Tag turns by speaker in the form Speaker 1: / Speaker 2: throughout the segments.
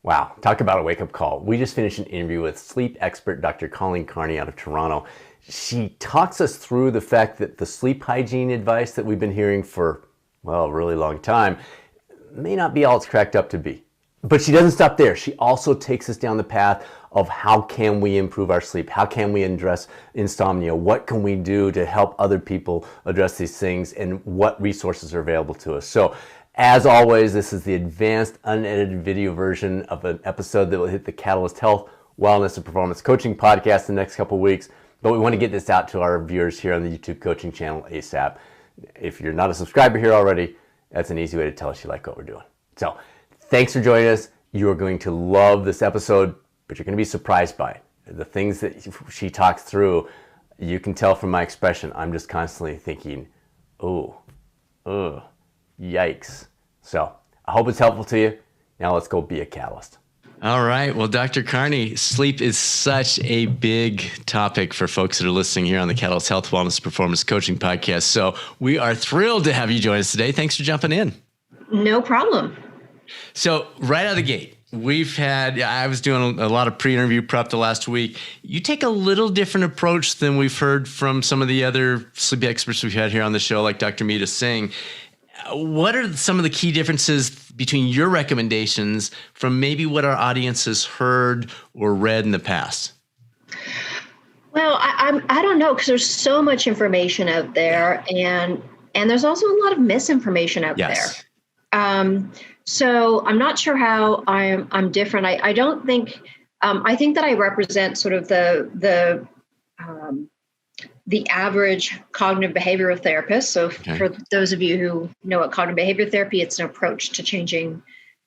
Speaker 1: Wow, talk about a wake-up call. We just finished an interview with sleep expert Dr. Colleen Carney out of Toronto. She talks us through the fact that the sleep hygiene advice that we've been hearing for, well, a really long time may not be all it's cracked up to be. But she doesn't stop there. She also takes us down the path of how can we improve our sleep? How can we address insomnia? What can we do to help other people address these things? And what resources are available to us? So as always, this is the advanced unedited video version of an episode that will hit the Catalyst Health, Wellness, and Performance Coaching podcast in the next couple of weeks. But we want to get this out to our viewers here on the YouTube coaching channel ASAP. If you're not a subscriber here already, that's an easy way to tell us you like what we're doing. So thanks for joining us. You are going to love this episode, but you're going to be surprised by it. The things that she talks through, you can tell from my expression, I'm just constantly thinking, yikes. So I hope it's helpful to you. Now let's go be a catalyst.
Speaker 2: All right. Well, Dr. Carney, sleep is such a big topic for folks that are listening here on the Catalyst Health, Wellness, Performance Coaching podcast. So we are thrilled to have you join us today. Thanks for jumping in.
Speaker 3: No problem.
Speaker 2: So right out of the gate, I was doing a lot of pre-interview prep the last week. You take a little different approach than we've heard from some of the other sleep experts we've had here on the show, like Dr. Meeta Singh. What are some of the key differences between your recommendations from maybe what our audience has heard or read in the past?
Speaker 3: Well, I don't know, because there's so much information out there, and there's also a lot of misinformation out there. So I'm not sure how I'm different. I don't think I think that I represent sort of the average cognitive behavioral therapist. So for those of you who know what cognitive behavior therapy, it's an approach to changing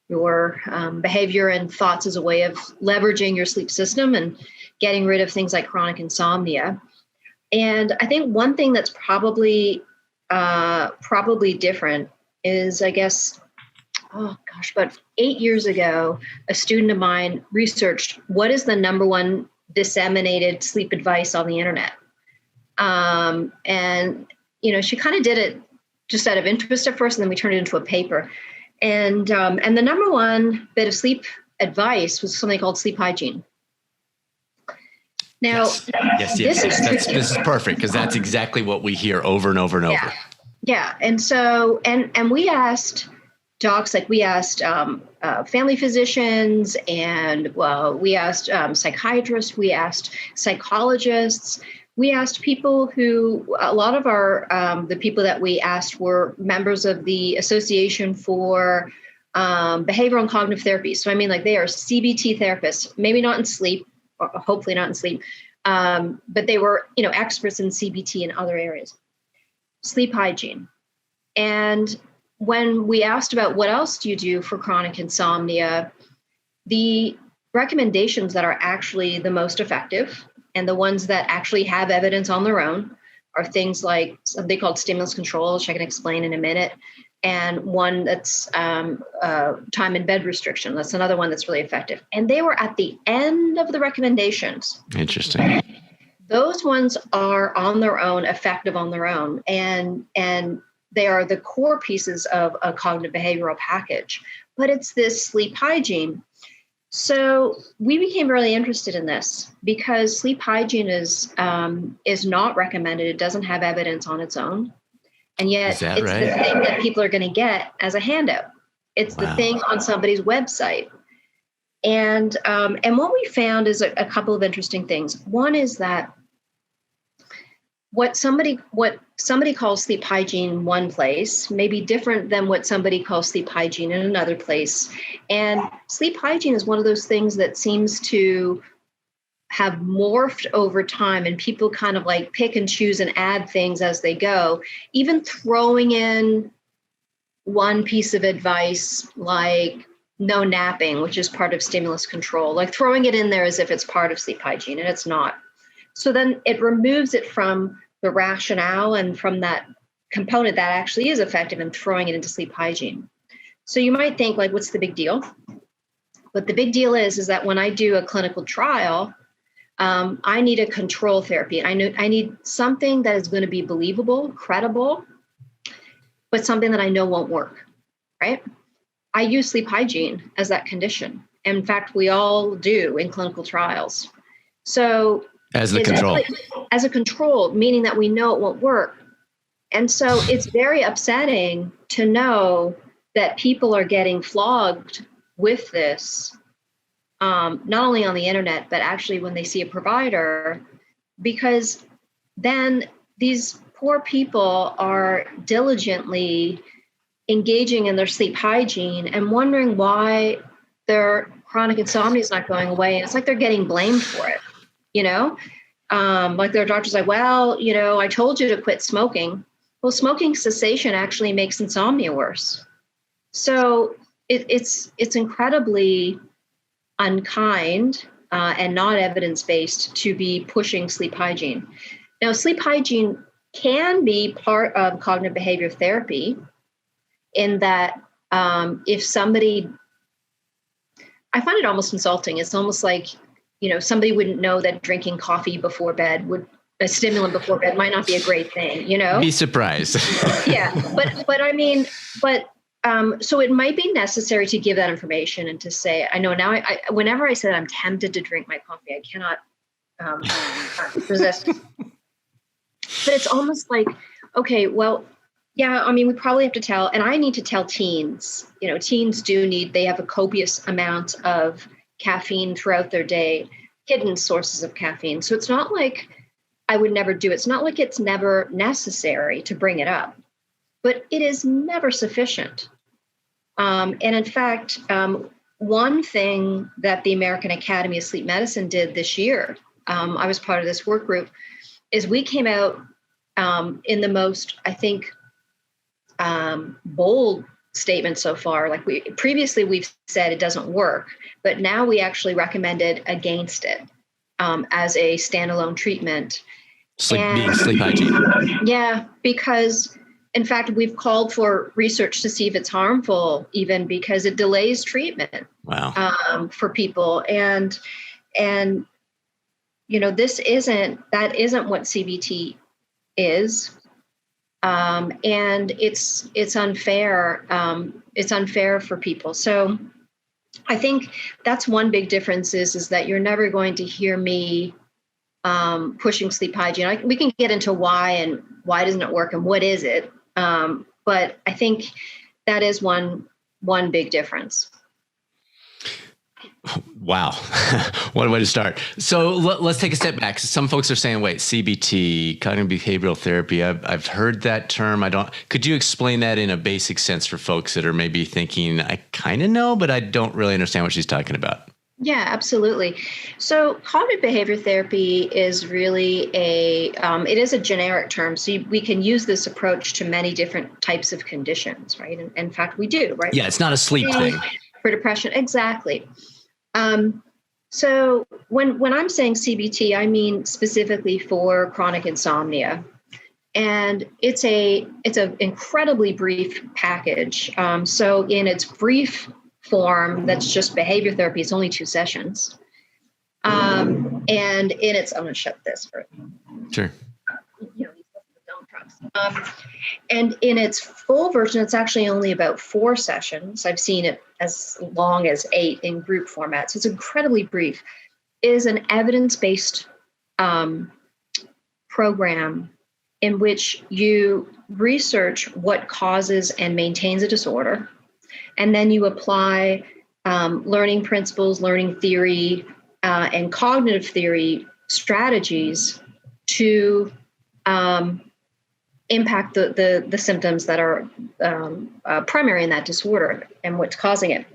Speaker 3: your behavior and thoughts as a way of leveraging your sleep system and getting rid of things like chronic insomnia. And I think one thing that's probably different is, I guess, about 8 years ago, a student of mine researched what is the number one disseminated sleep advice on the internet. And, she kind of did it just out of interest at first, and then we turned it into a paper. And the number one bit of sleep advice was something called sleep hygiene. Now,
Speaker 2: yes. This is perfect, because that's exactly what we hear over and over and over.
Speaker 3: Yeah. And so, and we asked docs, like we asked family physicians, and we asked psychiatrists, we asked psychologists. We asked people who, a lot of the people that we asked were members of the Association for Behavioral and Cognitive Therapy. So, they are CBT therapists, maybe not in sleep, or hopefully not in sleep, but they were, experts in CBT and other areas. Sleep hygiene. And when we asked about what else do you do for chronic insomnia, the recommendations that are actually the most effective and the ones that actually have evidence on their own are things like something called stimulus control, which I can explain in a minute, and one that's time in bed restriction. That's another one that's really effective. And they were at the end of the recommendations.
Speaker 2: Interesting.
Speaker 3: Those ones are on their own, effective on their own, and they are the core pieces of a cognitive behavioral package. But it's this sleep hygiene. So we became really interested in this because sleep hygiene is not recommended. It doesn't have evidence on its own. And yet it's the thing that people are going to get as a handout. It's the thing on somebody's website. And what we found is a couple of interesting things. One is that what somebody calls sleep hygiene in one place may be different than what somebody calls sleep hygiene in another place. And sleep hygiene is one of those things that seems to have morphed over time, and people kind of like pick and choose and add things as they go, even throwing in one piece of advice like no napping, which is part of stimulus control, like throwing it in there as if it's part of sleep hygiene, and it's not. So then it removes it from the rationale and from that component that actually is effective and throwing it into sleep hygiene. So you might think, like, what's the big deal? But the big deal is that when I do a clinical trial, I need a control therapy. I need something that is going to be believable, credible, but something that I know won't work, right? I use sleep hygiene as that condition. In fact, we all do in clinical trials. So
Speaker 2: as the control,
Speaker 3: as a control, meaning that we know it won't work. And so it's very upsetting to know that people are getting flogged with this, not only on the internet, but actually when they see a provider, because then these poor people are diligently engaging in their sleep hygiene and wondering why their chronic insomnia is not going away. And it's like they're getting blamed for it, you know? Like their doctor's like, well, you know, I told you to quit smoking. Well, smoking cessation actually makes insomnia worse. So it's incredibly unkind and not evidence-based to be pushing sleep hygiene. Now, sleep hygiene can be part of cognitive behavior therapy in that if somebody, I find it almost insulting. It's almost like, you know, somebody wouldn't know that drinking coffee before bed a stimulant before bed might not be a great thing, you know?
Speaker 2: Be surprised.
Speaker 3: Yeah, but I mean, so it might be necessary to give that information and to say, I know now, whenever I said I'm tempted to drink my coffee, I cannot resist. But it's almost like, okay, well, yeah, I mean, we probably have to tell, and I need to tell teens, you know, teens they have a copious amount of caffeine throughout their day, hidden sources of caffeine. So it's not like I would never do it. It's not like it's never necessary to bring it up, but it is never sufficient. And in fact, one thing that the American Academy of Sleep Medicine did this year, I was part of this work group, is we came out in the most, I think, bold statement so far. Like previously we've said it doesn't work, but now we actually recommended against it as a standalone treatment.
Speaker 2: Being sleep hygiene.
Speaker 3: Yeah, because in fact, we've called for research to see if it's harmful, even because it delays treatment.
Speaker 2: Wow.
Speaker 3: For people. And you know, that isn't what CBT is. And it's unfair. It's unfair for people. So I think that's one big difference is that you're never going to hear me pushing sleep hygiene. We can get into why and why doesn't it work and what is it. But I think that is one big difference.
Speaker 2: Wow. What a way to start. So let's take a step back. Some folks are saying, wait, CBT, cognitive behavioral therapy. I've heard that term. Could you explain that in a basic sense for folks that are maybe thinking, I kind of know, but I don't really understand what she's talking about?
Speaker 3: Yeah, absolutely. So cognitive behavior therapy is really it is a generic term. So we can use this approach to many different types of conditions, right? And in fact, we do, right?
Speaker 2: Yeah, it's not a sleep thing.
Speaker 3: For depression, exactly. So when I'm saying CBT, I mean specifically for chronic insomnia. And it's an incredibly brief package. So in its brief form, that's just behavior therapy. It's only 2 sessions. And in its, I'm going to shut this for
Speaker 2: Sure.
Speaker 3: You know, these dump trucks. And in its full version, it's actually only about 4 sessions. I've seen it as long as 8 in group format. So it's incredibly brief. It is an evidence-based program in which you research what causes and maintains a disorder. And then you apply learning principles, learning theory, and cognitive theory strategies to impact the symptoms that are primary in that disorder and what's causing it.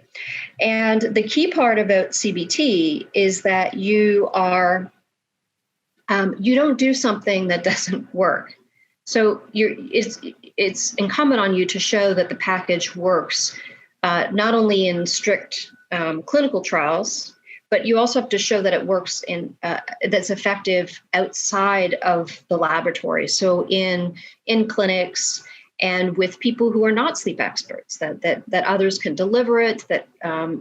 Speaker 3: And the key part about CBT is that you don't do something that doesn't work. So it's incumbent on you to show that the package works, not only in strict clinical trials, but you also have to show that it works that's effective outside of the laboratory. So in clinics and with people who are not sleep experts, that others can deliver it.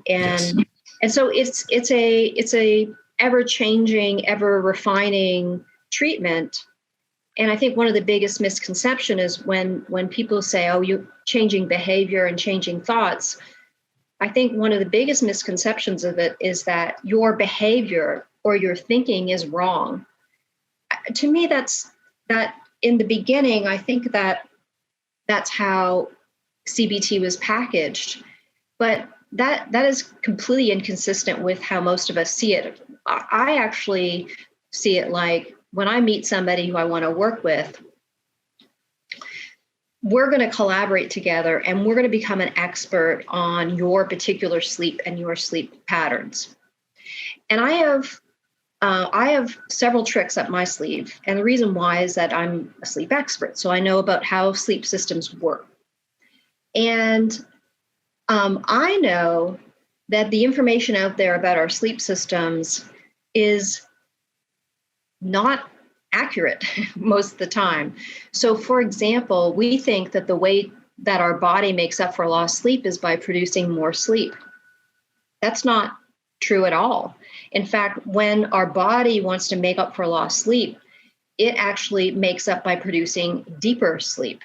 Speaker 2: Yes.
Speaker 3: And so it's a ever changing, ever refining treatment. And I think one of the biggest misconception is when people say, "Oh, you're changing behavior and changing thoughts." I think one of the biggest misconceptions of it is that your behavior or your thinking is wrong. To me, that in the beginning, I think that's how CBT was packaged, but that is completely inconsistent with how most of us see it. I actually see it like when I meet somebody who I want to work with, we're going to collaborate together and we're going to become an expert on your particular sleep and your sleep patterns. And I have several tricks up my sleeve. And the reason why is that I'm a sleep expert. So I know about how sleep systems work. And I know that the information out there about our sleep systems is not accurate most of the time. So for example, we think that the way that our body makes up for lost sleep is by producing more sleep. That's not true at all. In fact, when our body wants to make up for lost sleep, it actually makes up by producing deeper sleep.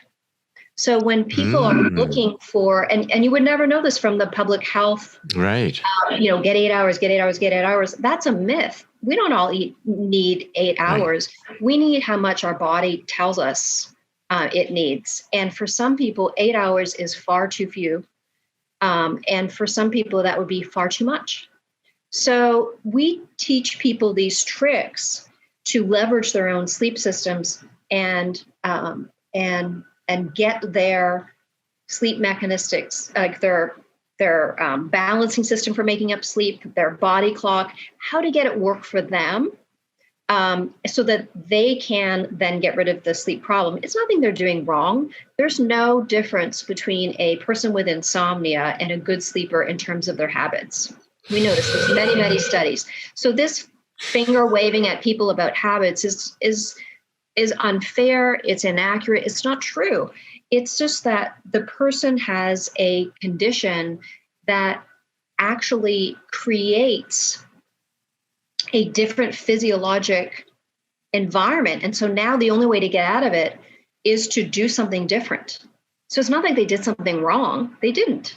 Speaker 3: So when people are looking for, and you would never know this from the public health,
Speaker 2: right?
Speaker 3: Get 8 hours, get 8 hours, get 8 hours. That's a myth. We don't all need 8 hours. Right. We need how much our body tells us it needs. And for some people, 8 hours is far too few. And for some people, that would be far too much. So we teach people these tricks to leverage their own sleep systems and get their sleep mechanistics, like their balancing system for making up sleep, their body clock, how to get it work for them, so that they can then get rid of the sleep problem. It's nothing they're doing wrong. There's no difference between a person with insomnia and a good sleeper in terms of their habits. We notice this many, many studies. So this finger waving at people about habits is unfair. It's inaccurate. It's not true. It's just that the person has a condition that actually creates a different physiologic environment. And so now the only way to get out of it is to do something different. So it's not like they did something wrong. They didn't.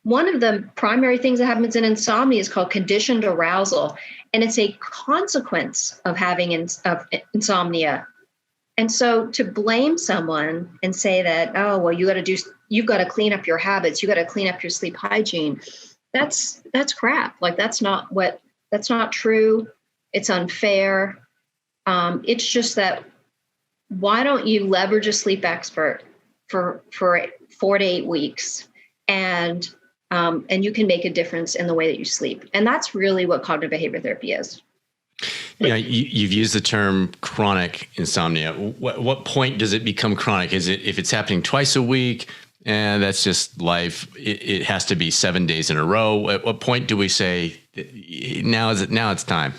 Speaker 3: One of the primary things that happens in insomnia is called conditioned arousal. And it's a consequence of having insomnia. And so to blame someone and say that, oh, well, you've got to clean up your habits, you got to clean up your sleep hygiene, that's crap. Like that's not true. It's unfair. It's just that, why don't you leverage a sleep expert for 4 to 8 weeks and you can make a difference in the way that you sleep. And that's really what cognitive behavior therapy is.
Speaker 2: Yeah, you've used the term chronic insomnia. What point does it become chronic? Is it if it's happening twice a week and that's just life? It has to be 7 days in a row. At what point do we say now it's time?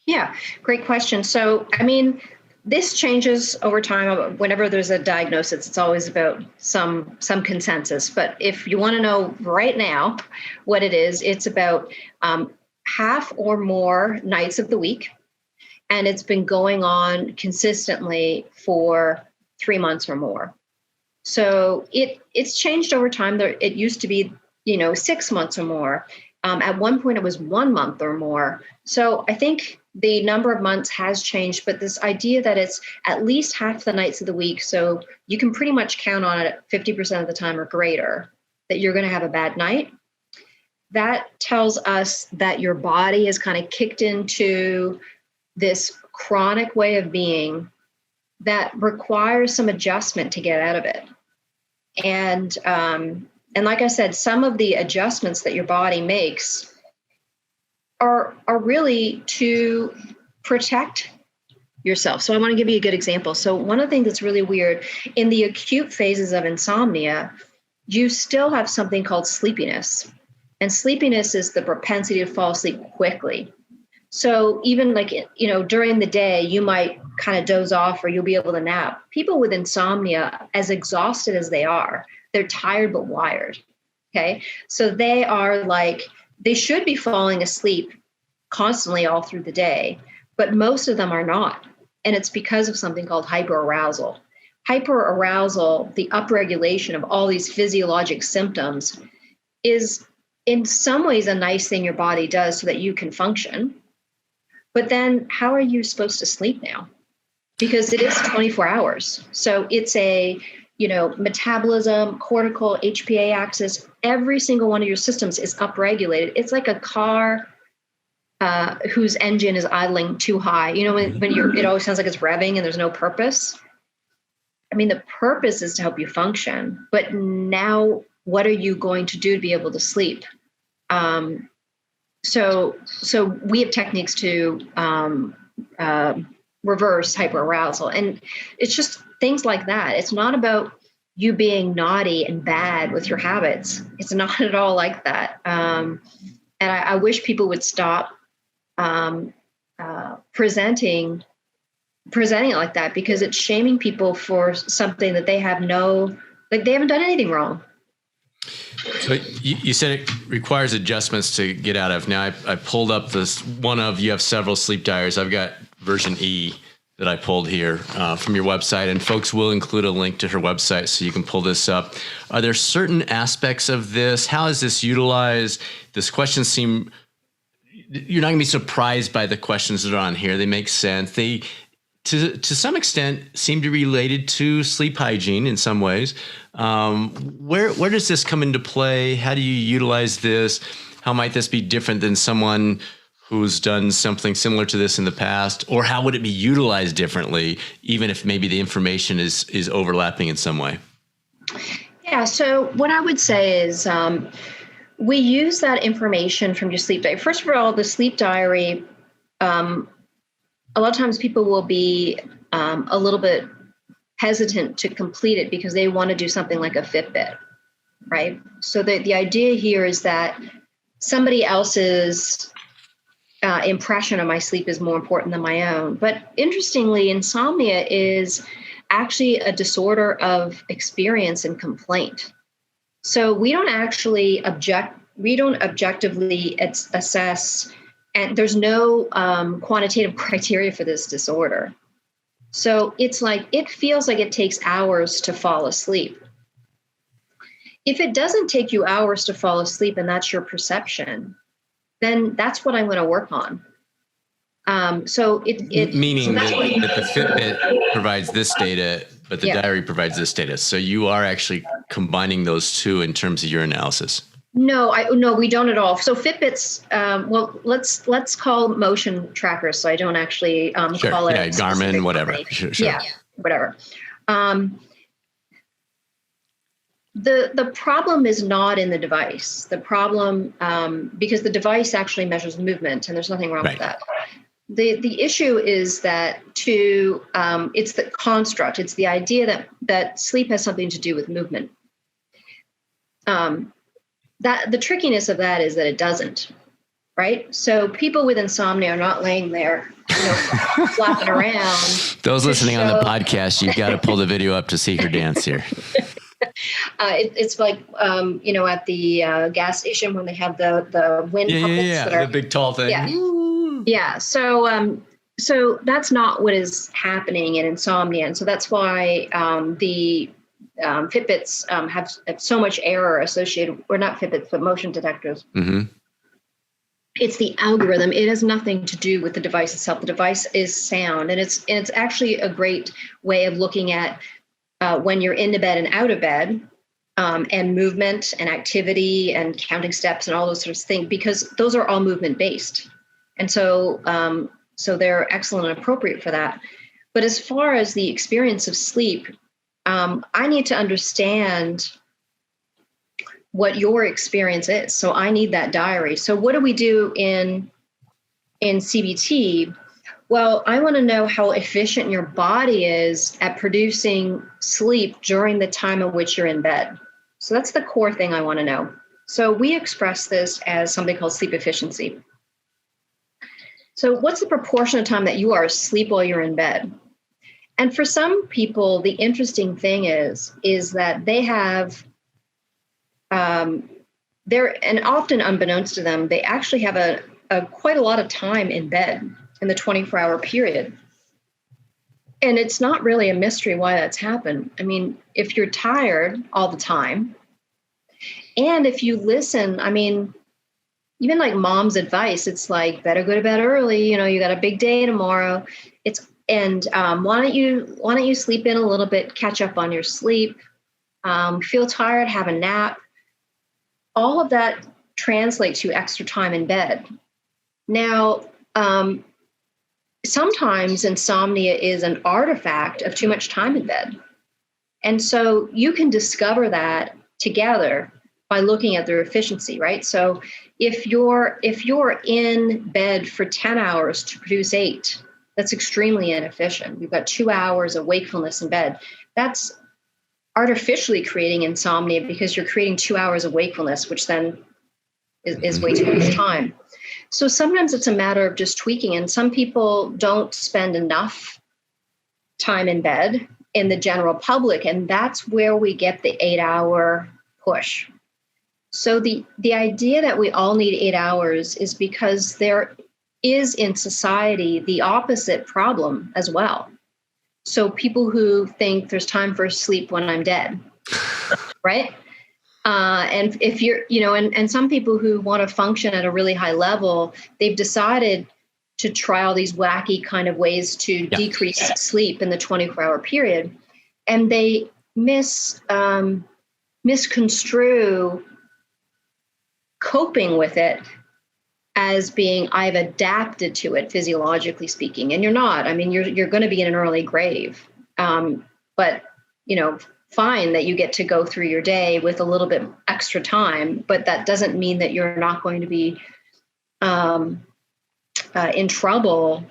Speaker 3: Yeah, great question. So, I mean, this changes over time. Whenever there's a diagnosis, it's always about some consensus. But if you want to know right now what it is, it's about half or more nights of the week. And it's been going on consistently for 3 months or more. So it's changed over time. It used to be, 6 months or more. At one point, it was 1 month or more. So I think the number of months has changed, but this idea that it's at least half the nights of the week, so you can pretty much count on it 50% of the time or greater, that you're going to have a bad night. That tells us that your body is kind of kicked into this chronic way of being that requires some adjustment to get out of it. And like I said, some of the adjustments that your body makes are really to protect yourself. So I want to give you a good example. So one of the things that's really weird, in the acute phases of insomnia, you still have something called sleepiness. And sleepiness is the propensity to fall asleep quickly. So even during the day, you might kind of doze off or you'll be able to nap. People with insomnia, as exhausted as they are, they're tired but wired. Okay. So they should be falling asleep constantly all through the day, but most of them are not. And it's because of something called hyperarousal. Hyperarousal, the upregulation of all these physiologic symptoms, is in some ways a nice thing your body does so that you can function. But then how are you supposed to sleep now? Because it is 24 hours. So it's a, metabolism, cortical, HPA axis, every single one of your systems is upregulated. It's like a car whose engine is idling too high. It always sounds like it's revving and there's no purpose. I mean, the purpose is to help you function, but now what are you going to do to be able to sleep? So we have techniques to reverse hyperarousal, and it's just things like that. It's not about you being naughty and bad with your habits. It's not at all like that. And I wish people would stop presenting it like that, because it's shaming people for something that they have they haven't done anything wrong.
Speaker 2: So you said it requires adjustments to get out of. Now I pulled up you have several sleep diaries. I've got version E that I pulled here from your website, and folks will include a link to her website so you can pull this up. Are there certain aspects of this? How is this utilized? This question you're not going to be surprised by the questions that are on here. They make sense. They, to some extent, seem to be related to sleep hygiene in some ways. Where does this come into play? How do you utilize this? How might this be different than someone who's done something similar to this in the past? Or how would it be utilized differently, even if maybe the information is overlapping in some way?
Speaker 3: Yeah, so what I would say is we use that information from your sleep diary. First of all, the sleep diary, a lot of times people will be a little bit hesitant to complete it because they want to do something like a Fitbit, right? So the idea here is that somebody else's impression of my sleep is more important than my own. But interestingly, insomnia is actually a disorder of experience and complaint. So we don't objectively assess, and there's no quantitative criteria for this disorder. So it feels like it takes hours to fall asleep. If it doesn't take you hours to fall asleep and that's your perception, then that's what I'm going to work on. Meaning
Speaker 2: that the Fitbit provides this data, but the diary provides this data. So you are actually combining those two in terms of your analysis.
Speaker 3: No, we don't at all. So Fitbits, let's call motion trackers. So I don't actually call it
Speaker 2: Garmin, whatever. Sure.
Speaker 3: Yeah, whatever. The problem is not in the device. The problem, because the device actually measures movement, and there's nothing wrong with that. The issue is that it's the construct. It's the idea that sleep has something to do with movement. That the trickiness of that is that it doesn't, right? So people with insomnia are not laying there, flapping around.
Speaker 2: Those listening on the podcast, you've got to pull the video up to see her dance here.
Speaker 3: It's like, at the gas station when they have the wind puppets.
Speaker 2: The big tall thing.
Speaker 3: Yeah. So that's not what is happening in insomnia. And so that's why the Fitbits have so much error associated, or not Fitbits, but motion detectors. Mm-hmm. It's the algorithm. It has nothing to do with the device itself. The device is sound, and it's actually a great way of looking at when you're into bed and out of bed, and movement and activity and counting steps and all those sorts of things, because those are all movement based, and so they're excellent and appropriate for that. But as far as the experience of sleep, I need to understand what your experience is. So I need that diary. So what do we do in CBT? Well, I want to know how efficient your body is at producing sleep during the time at which you're in bed. So that's the core thing I want to know. So we express this as something called sleep efficiency. So what's the proportion of time that you are asleep while you're in bed? And for some people, the interesting thing is that they have, and often unbeknownst to them, they actually have a quite a lot of time in bed in the 24-hour period. And it's not really a mystery why that's happened. I mean, if you're tired all the time And if you listen, I mean, even like mom's advice, it's like, better go to bed early. You got a big day tomorrow. Why don't you sleep in a little bit, catch up on your sleep, feel tired, have a nap. All of that translates to extra time in bed. Now, sometimes insomnia is an artifact of too much time in bed. And so you can discover that together by looking at their efficiency, right? So if you're in bed for 10 hours to produce 8, that's extremely inefficient. You've got 2 hours of wakefulness in bed. That's artificially creating insomnia because you're creating 2 hours of wakefulness, which then is way too much time. So sometimes it's a matter of just tweaking. And some people don't spend enough time in bed in the general public. And that's where we get the 8-hour push. So the idea that we all need 8 hours is because there is in society the opposite problem as well. So people who think there's time for sleep when I'm dead, right? And if you're, and some people who want to function at a really high level, they've decided to try all these wacky kind of ways to decrease sleep in the 24-hour period. And they misconstrue coping with it as being, I've adapted to it physiologically speaking. And you're not. I mean, you're going to be in an early grave. But, fine that you get to go through your day with a little bit extra time, but that doesn't mean that you're not going to be in trouble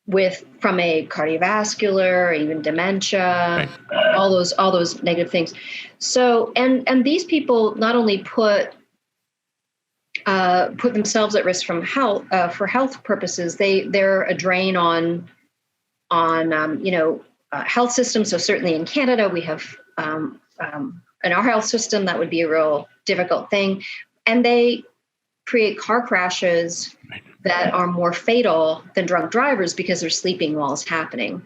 Speaker 3: from a cardiovascular, even dementia, right. all those negative things. So, and these people not only put themselves at risk from health for health purposes, they're a drain on health systems. So certainly in Canada, we have in our health system, that would be a real difficult thing. And they create car crashes that are more fatal than drunk drivers because they're sleeping while it's happening.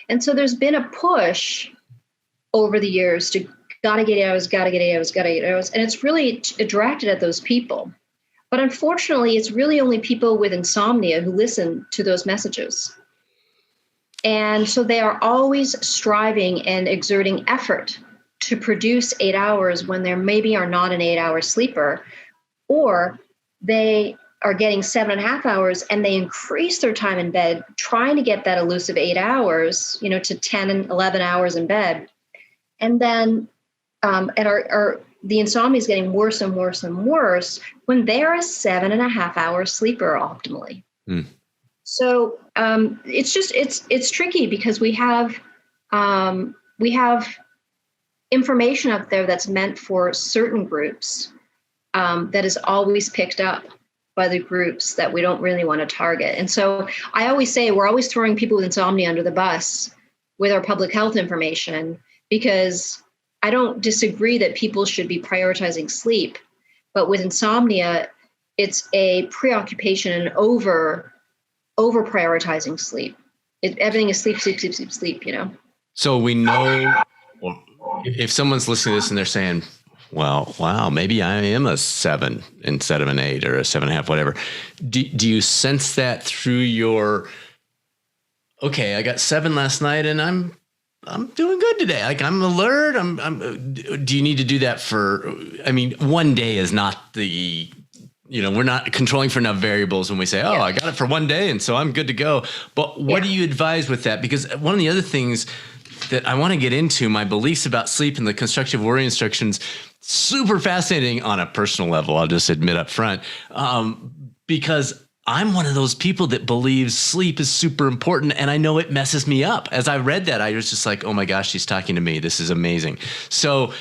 Speaker 3: And so there's been a push over the years to gotta get 8 hours. And it's really directed at those people. But unfortunately, it's really only people with insomnia who listen to those messages. And so they are always striving and exerting effort to produce 8 hours when they maybe are not an 8-hour sleeper, or they are getting 7.5 hours and they increase their time in bed, trying to get that elusive 8 hours, to 10 and 11 hours in bed. And then, the insomnia is getting worse and worse and worse when they're a 7.5-hour sleeper optimally. Mm. So it's tricky because we have information out there that's meant for certain groups that is always picked up by the groups that we don't really want to target. And so I always say we're always throwing people with insomnia under the bus with our public health information, because I don't disagree that people should be prioritizing sleep, but with insomnia, it's a preoccupation and over prioritizing sleep. Everything is sleep.
Speaker 2: So we know, if someone's listening to this and they're saying, well, wow, maybe I am a 7 instead of an 8 or a 7.5, whatever. Do you sense that through your, okay, I got 7 last night and I'm doing good today. Like I'm alert. Do you need to do that one day is not the, we're not controlling for enough variables when we say, I got it for one day and so I'm good to go. But what do you advise with that? Because one of the other things that I want to get into, my beliefs about sleep and the constructive worry instructions, super fascinating on a personal level, I'll just admit up front, because I'm one of those people that believes sleep is super important, and I know it messes me up. As I read that, I was just like, oh my gosh, she's talking to me. This is amazing. So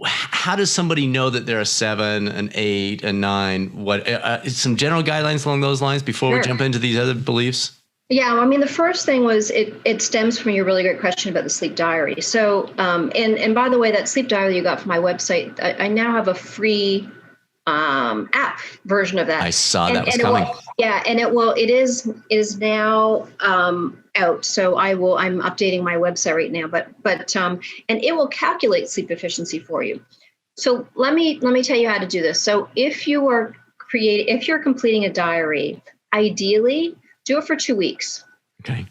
Speaker 2: how does somebody know that they're a 7, an 8, a 9? What some general guidelines along those lines before we jump into these other beliefs?
Speaker 3: Yeah, I mean, the first thing was it stems from your really great question about the sleep diary. So, and by the way, that sleep diary you got from my website, I now have a free app version of that.
Speaker 2: I saw that was coming.
Speaker 3: It is now out. So I'm updating my website right now, but and it will calculate sleep efficiency for you. So let me tell you how to do this. So if you're completing a diary, ideally do it for 2 weeks.
Speaker 2: Okay.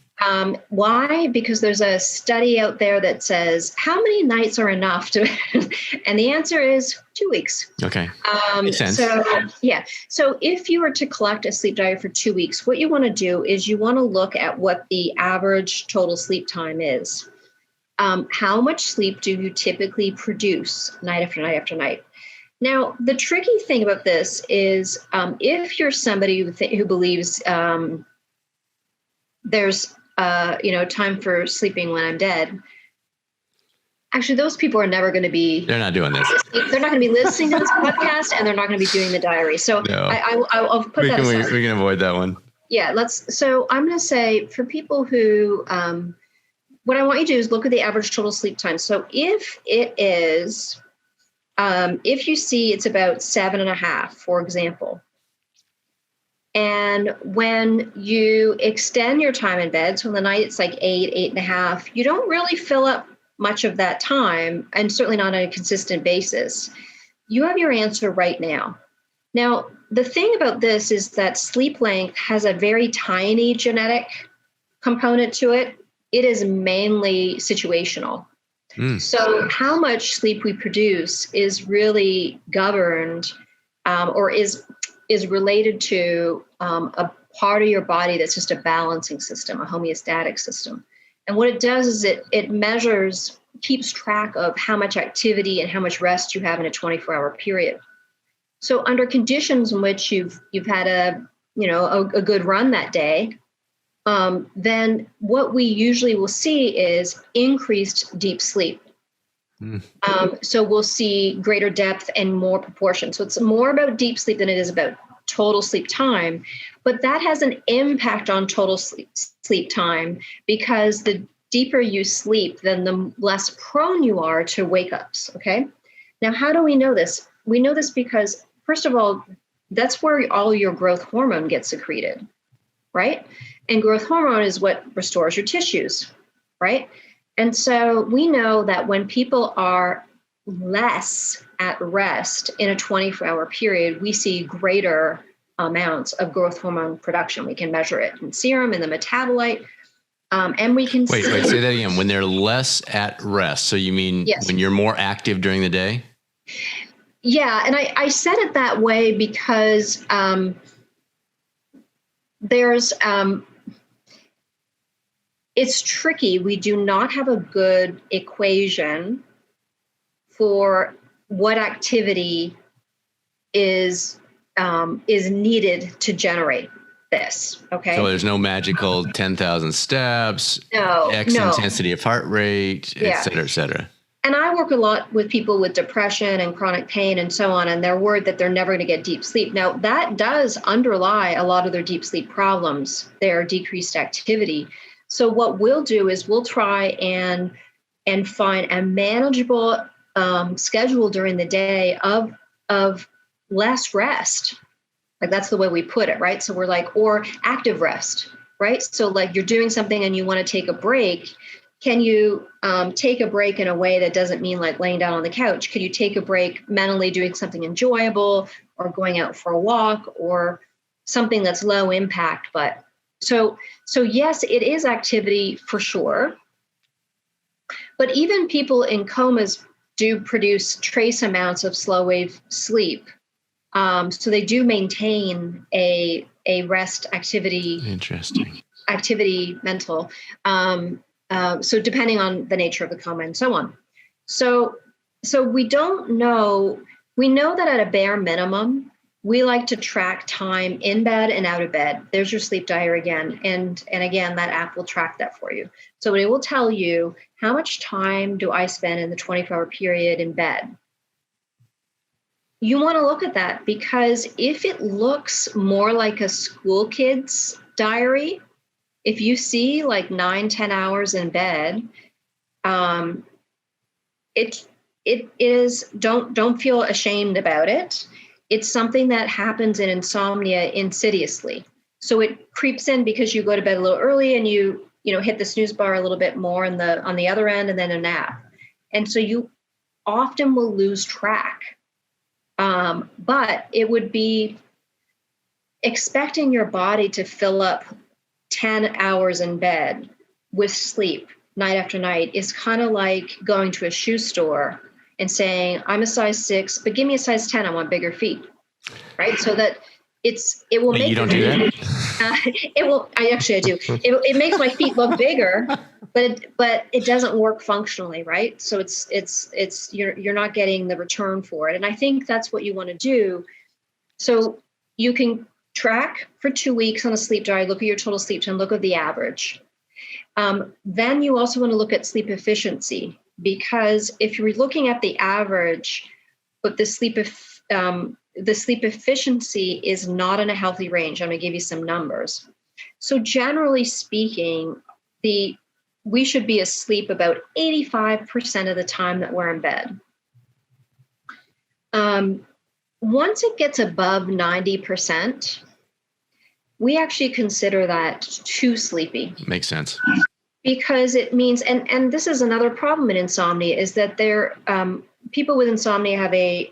Speaker 3: Why? Because there's a study out there that says how many nights are enough to, and the answer is 2 weeks.
Speaker 2: Okay. Makes sense.
Speaker 3: So yeah. So if you were to collect a sleep diary for 2 weeks, what you want to do is you want to look at what the average total sleep time is. How much sleep do you typically produce night after night after night? Now, the tricky thing about this is if you're somebody who believes there's time for sleeping when I'm dead. Actually, those people are never going to be.
Speaker 2: They're not doing this.
Speaker 3: They're not going to be listening to this podcast, and they're not going to be doing the diary. So
Speaker 2: no.
Speaker 3: I'll put that aside.
Speaker 2: We can avoid that one.
Speaker 3: Yeah, so I'm going to say for people who, what I want you to do is look at the average total sleep time. So if it is, if you see it's about 7.5, for example. And when you extend your time in bed, so in the night it's like 8.5, you don't really fill up much of that time, and certainly not on a consistent basis. You have your answer right now. Now, the thing about this is that sleep length has a very tiny genetic component to it. It is mainly situational. So how much sleep we produce is really governed or is related to a part of your body that's just a balancing system, a homeostatic system. And what it does is it measures, keeps track of how much activity and how much rest you have in a 24-hour period. So under conditions in which you've had a good run that day, then what we usually will see is increased deep sleep. So we'll see greater depth and more proportion. So it's more about deep sleep than it is about total sleep time, but that has an impact on total sleep time because the deeper you sleep, then the less prone you are to wake ups. Okay. Now, how do we know this? We know this because, first of all, that's where all your growth hormone gets secreted, right? And growth hormone is what restores your tissues, right? And so we know that when people are less at rest in a 24-hour period, we see greater amounts of growth hormone production. We can measure it in serum, in the metabolite, and we can
Speaker 2: Wait, say that again. When they're less at rest, so you mean when you're more active during the day?
Speaker 3: Yeah, and I said it that way because there's it's tricky. We do not have a good equation for what activity is needed to generate this. Okay.
Speaker 2: So there's no magical 10,000 steps,
Speaker 3: no
Speaker 2: intensity of heart rate, et cetera, et cetera.
Speaker 3: And I work a lot with people with depression and chronic pain and so on, and they're worried that they're never going to get deep sleep. Now, that does underlie a lot of their deep sleep problems, their decreased activity. So what we'll do is we'll try and find a manageable schedule during the day of less rest. Like that's the way we put it, right? So we're like, or active rest, right? So like you're doing something and you want to take a break. Can you take a break in a way that doesn't mean like laying down on the couch? Could you take a break mentally doing something enjoyable or going out for a walk or something that's low impact? But so yes, it is activity for sure. But even people in comas do produce trace amounts of slow wave sleep. So they do maintain a rest activity.
Speaker 2: Interesting.
Speaker 3: Activity mental. So depending on the nature of the coma and so on. So we don't know. We know that at a bare minimum, we like to track time in bed and out of bed. There's your sleep diary again. And again, that app will track that for you. So it will tell you how much time do I spend in the 24-hour period in bed. You want to look at that because if it looks more like a school kid's diary, if you see like 9-10 hours in bed, it is, don't feel ashamed about it. It's something that happens in insomnia insidiously. So it creeps in because you go to bed a little early and you hit the snooze bar a little bit more on the other end and then a nap. And so often will lose track. But it would be expecting your body to fill up 10 hours in bed with sleep night after night is kind of like going to a shoe store and saying, I'm a size 6, but give me a size 10. I want bigger feet. Right. So that it will make
Speaker 2: you don't do that.
Speaker 3: It will. I do. It makes my feet look bigger, but it doesn't work functionally. Right. So it's you're not getting the return for it. And I think that's what you want to do. So you can track for 2 weeks on a sleep diary, look at your total sleep time, look at the average. Then you also want to look at sleep efficiency, because if you're looking at the average, but the sleep efficiency is not in a healthy range. I'm going to give you some numbers. So generally speaking, we should be asleep about 85% of the time that we're in bed. Once it gets above 90%, we actually consider that too sleepy.
Speaker 2: Makes sense.
Speaker 3: Because it means, and this is another problem in insomnia, is that people with insomnia have a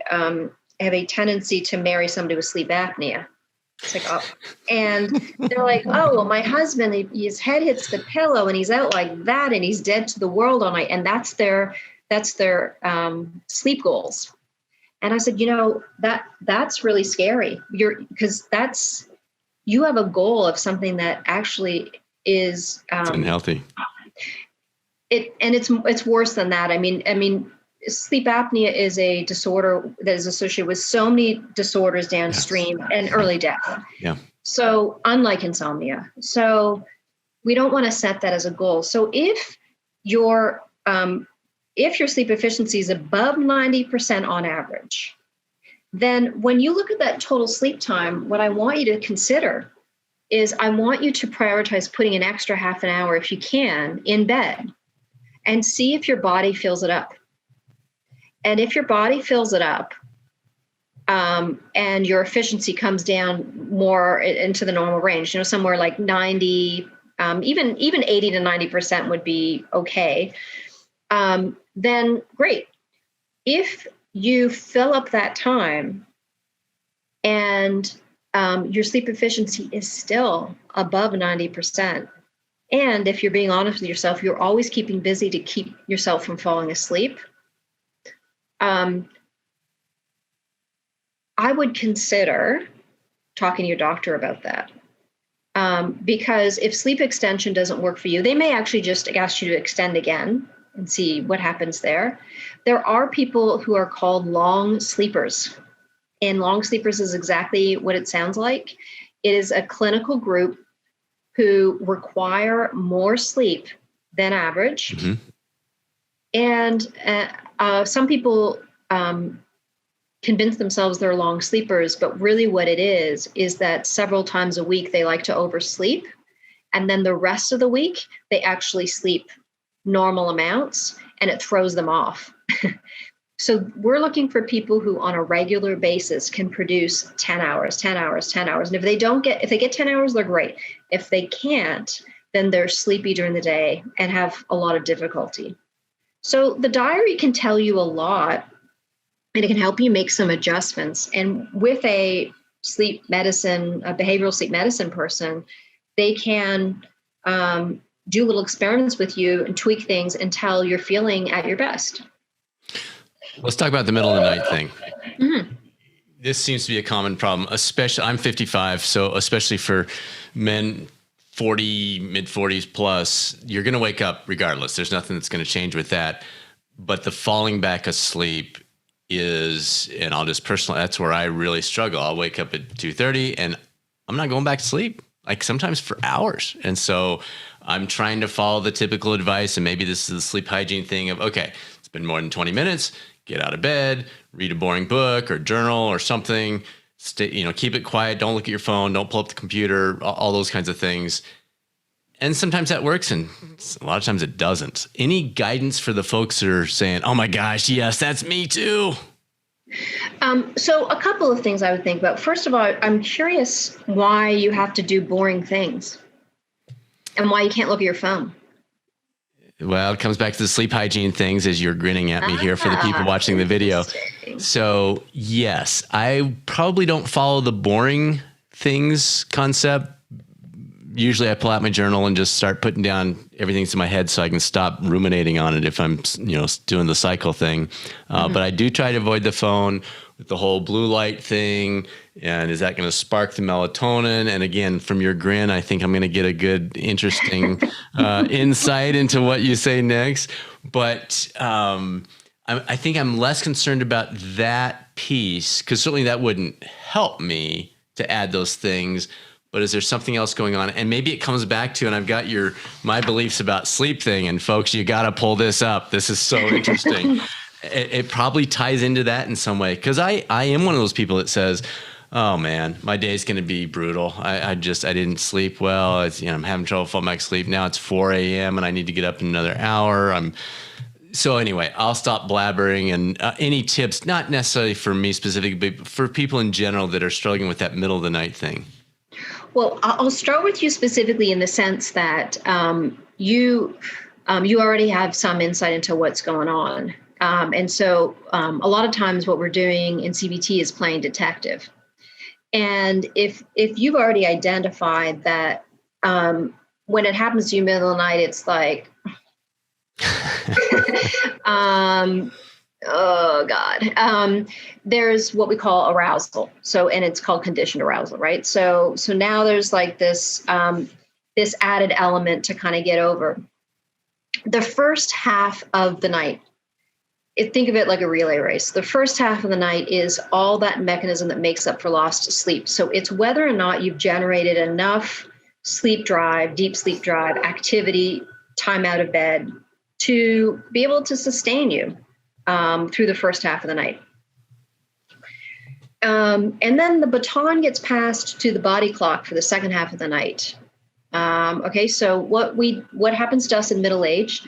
Speaker 3: tendency to marry somebody with sleep apnea. It's like, oh, and they're like, oh, well, my husband, his head hits the pillow and he's out like that and he's dead to the world all night, and that's their sleep goals. And I said, that's really scary. Because you have a goal of something that actually is
Speaker 2: it's unhealthy.
Speaker 3: It's worse than that. I mean, sleep apnea is a disorder that is associated with so many disorders downstream and early death.
Speaker 2: Yeah.
Speaker 3: So unlike insomnia, so we don't want to set that as a goal. So if your sleep efficiency is above 90% on average, then when you look at that total sleep time, what I want you to consider is I want you to prioritize putting an extra half an hour, if you can, in bed and see if your body fills it up. And if your body fills it up and your efficiency comes down more into the normal range, somewhere like 90, even 80 to 90% would be okay, then great. If you fill up that time and your sleep efficiency is still above 90%, and if you're being honest with yourself, you're always keeping busy to keep yourself from falling asleep, I would consider talking to your doctor about that. Because if sleep extension doesn't work for you, they may actually just ask you to extend again and see what happens there. There are people who are called long sleepers. And long sleepers is exactly what it sounds like. It is a clinical group who require more sleep than average. Mm-hmm. And some people convince themselves they're long sleepers, but really what it is that several times a week they like to oversleep. And then the rest of the week, they actually sleep normal amounts and it throws them off. So we're looking for people who on a regular basis can produce 10 hours. And if they get 10 hours, they're great. If they can't, then they're sleepy during the day and have a lot of difficulty. So the diary can tell you a lot, and it can help you make some adjustments. And with a behavioral sleep medicine person, they can do little experiments with you and tweak things until you're feeling at your best.
Speaker 2: Let's talk about the middle of the night thing.
Speaker 3: Mm-hmm.
Speaker 2: This seems to be a common problem, especially I'm 55. So especially for men 40, mid 40s plus, you're going to wake up regardless. There's nothing that's going to change with that. But the falling back asleep is, and I'll just personally, that's where I really struggle. I'll wake up at 2:30 and I'm not going back to sleep, like sometimes for hours. And so I'm trying to follow the typical advice. And maybe this is the sleep hygiene thing of, okay, it's been more than 20 minutes. Get out of bed, read a boring book or journal or something. Keep it quiet. Don't look at your phone. Don't pull up the computer, all those kinds of things. And sometimes that works, and a lot of times it doesn't. Any guidance for the folks that are saying, oh my gosh, yes, that's me too?
Speaker 3: So a couple of things I would think about. First of all, I'm curious why you have to do boring things and why you can't look at your phone.
Speaker 2: Well, it comes back to the sleep hygiene things as you're grinning at me here for the people watching the video. So yes, I probably don't follow the boring things concept. Usually I pull out my journal and just start putting down everything that's in my head so I can stop ruminating on it if I'm, doing the cycle thing. But I do try to avoid the phone with the whole blue light thing. And is that going to spark the melatonin? And again, from your grin, I think I'm going to get a good, interesting insight into what you say next. But I think I'm less concerned about that piece, because certainly that wouldn't help me to add those things. But is there something else going on? And maybe it comes back to, and I've got my beliefs about sleep thing. And folks, you got to pull this up. This is so interesting. It probably ties into that in some way. Because I am one of those people that says, oh man, my day's going to be brutal. I didn't sleep well. I'm having trouble falling back to sleep. Now it's 4 a.m. and I need to get up in another hour. So anyway, I'll stop blabbering. And any tips, not necessarily for me specifically, but for people in general that are struggling with that middle of the night thing.
Speaker 3: Well, I'll start with you specifically in the sense that you already have some insight into what's going on. And so a lot of times what we're doing in CBT is playing detective. And if you've already identified that when it happens to you middle of the night, it's like, oh God, there's what we call arousal. So, and it's called conditioned arousal, right? So now there's like this added element to kind of get over. The first half of the night, think of it like a relay race. The first half of the night is all that mechanism that makes up for lost sleep. So it's whether or not you've generated enough sleep drive, deep sleep drive, activity, time out of bed to be able to sustain you through the first half of the night. And then the baton gets passed to the body clock for the second half of the night. Okay, so what happens to us in middle age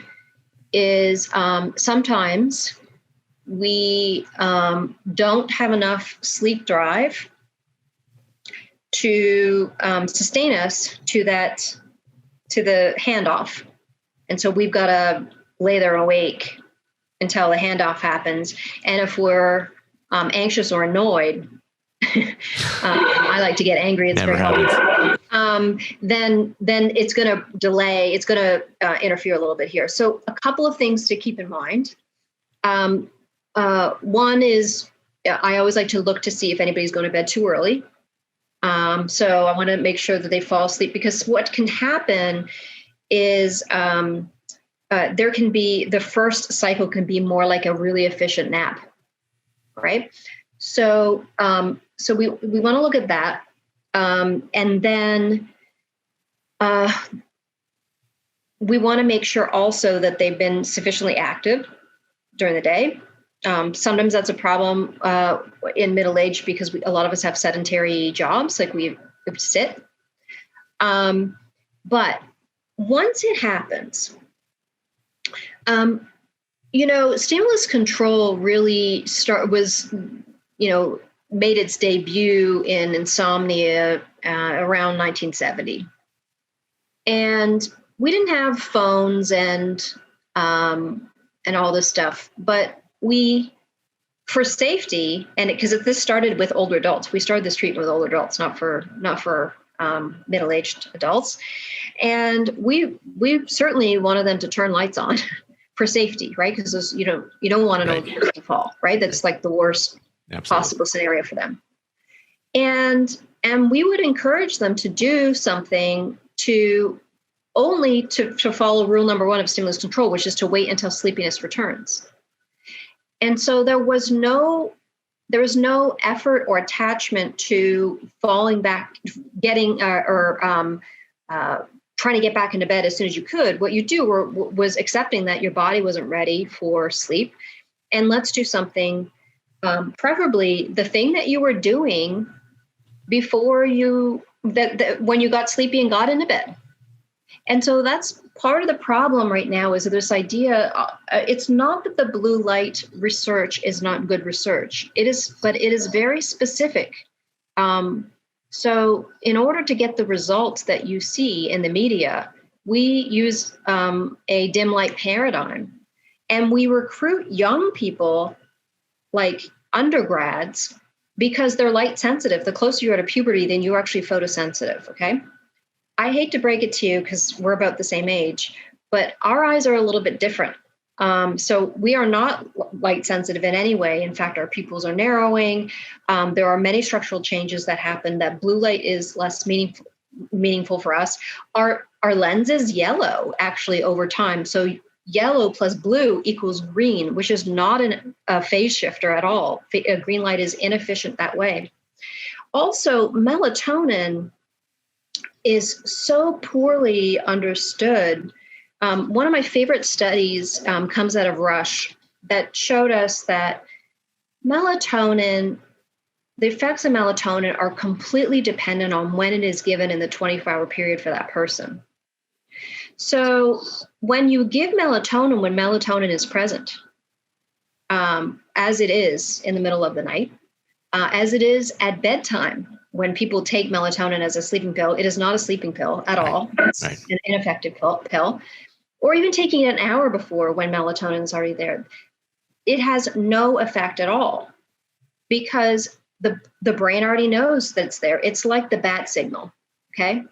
Speaker 3: is sometimes we don't have enough sleep drive to sustain us to the handoff. And so we've got to lay there awake until the handoff happens. And if we're anxious or annoyed, I like to get angry. It's
Speaker 2: never happens.
Speaker 3: Then it's going to delay. It's going to interfere a little bit here. So a couple of things to keep in mind. One is I always like to look to see if anybody's going to bed too early. So I want to make sure that they fall asleep, because what can happen is there can be, the first cycle can be more like a really efficient nap, right? So we want to look at that. And then we want to make sure also that they've been sufficiently active during the day. Sometimes that's a problem in middle age because a lot of us have sedentary jobs, like we sit. But once it happens, stimulus control really made its debut in insomnia around 1970. And we didn't have phones and all this stuff, but for safety, and because this started with older adults, we started this treatment with older adults, not for middle-aged adults. And we certainly wanted them to turn lights on for safety, right? Because you don't want an old person to fall, right? That's like the worst possible scenario for them. And we would encourage them to do something to follow rule number 1 of stimulus control, which is to wait until sleepiness returns. And so there was no effort or attachment to falling back, getting trying to get back into bed as soon as you could. What you do was accepting that your body wasn't ready for sleep, and let's do something. Preferably the thing that you were doing before when you got sleepy and got into bed. And so that's part of the problem right now, is this idea. It's not that the blue light research is not good research. It is, but it is very specific. So in order to get the results that you see in the media, we use a dim light paradigm, and we recruit young people like undergrads because they're light sensitive. The closer you are to puberty, then you're actually photosensitive. Okay. I hate to break it to you because we're about the same age, but our eyes are a little bit different. So we are not light sensitive in any way. In fact, our pupils are narrowing. There are many structural changes that happen. That blue light is less meaningful for us. Our lens is yellow actually over time. So yellow plus blue equals green, which is not a phase shifter at all. Green light is inefficient that way. Also, melatonin is so poorly understood. One of my favorite studies comes out of Rush that showed us that melatonin, the effects of melatonin are completely dependent on when it is given in the 24-hour period for that person. So when you give melatonin, when melatonin is present, as it is in the middle of the night, as it is at bedtime, when people take melatonin as a sleeping pill, it is not a sleeping pill at all. It's an ineffective pill. Or even taking it an hour before when melatonin is already there. It has no effect at all because the brain already knows that it's there. It's like the bat signal, okay?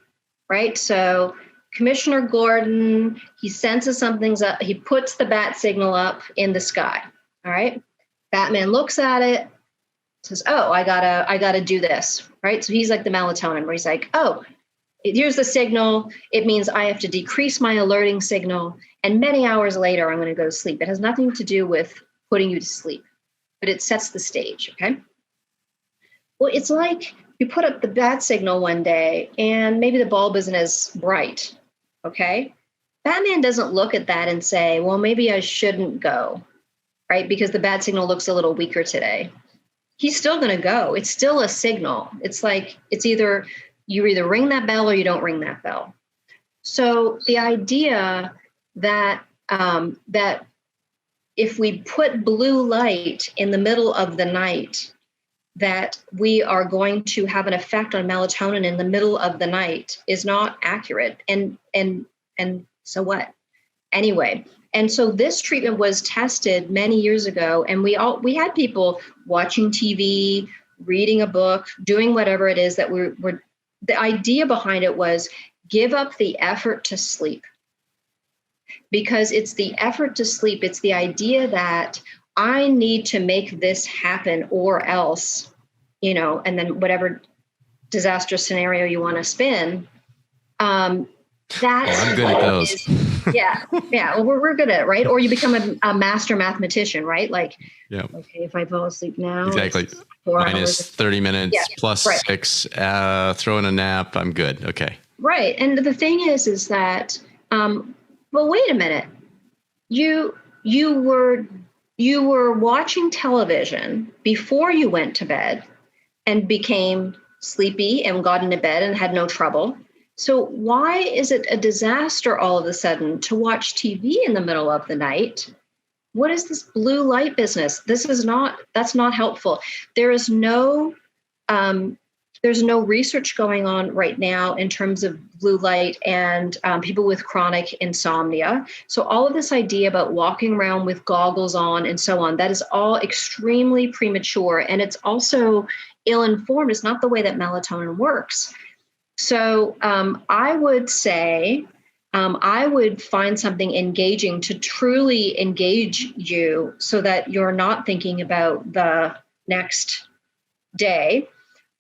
Speaker 3: Right? So Commissioner Gordon, he senses something's up. He puts the bat signal up in the sky, all right? Batman looks at it, says, oh, I gotta do this, right? So he's like the melatonin where he's like, oh, here's the signal. It means I have to decrease my alerting signal. And many hours later, I'm going to go to sleep. It has nothing to do with putting you to sleep, but it sets the stage, okay? Well, it's like you put up the bat signal one day and maybe the bulb isn't as bright, okay? Batman doesn't look at that and say, well, maybe I shouldn't go, right? Because the bat signal looks a little weaker today. He's still going to go. It's still a signal. It's like you either ring that bell or you don't ring that bell. So the idea that that if we put blue light in the middle of the night, that we are going to have an effect on melatonin in the middle of the night is not accurate. And so what? Anyway, and so this treatment was tested many years ago, and we had people watching TV, reading a book, doing whatever it is that we're the idea behind it was give up the effort to sleep. Because it's the effort to sleep, it's the idea that I need to make this happen or else, and then whatever disastrous scenario you want to spin.
Speaker 2: I'm good at those.
Speaker 3: Yeah. Well, we're good at it, right? Or you become a master mathematician, right? Like,
Speaker 2: yep.
Speaker 3: Okay, if I fall asleep now,
Speaker 2: exactly. Minus 30 minutes, plus 6, throw in a nap, I'm good. Okay.
Speaker 3: Right. And the thing is that, well, wait a minute. You were watching television before you went to bed and became sleepy and got into bed and had no trouble. So why is it a disaster all of a sudden to watch TV in the middle of the night? What is this blue light business? That's not helpful. There's no research going on right now in terms of blue light and people with chronic insomnia. So all of this idea about walking around with goggles on and so on, that is all extremely premature. And it's also ill-informed. It's not the way that melatonin works. So I would say I would find something engaging to truly engage you so that you're not thinking about the next day.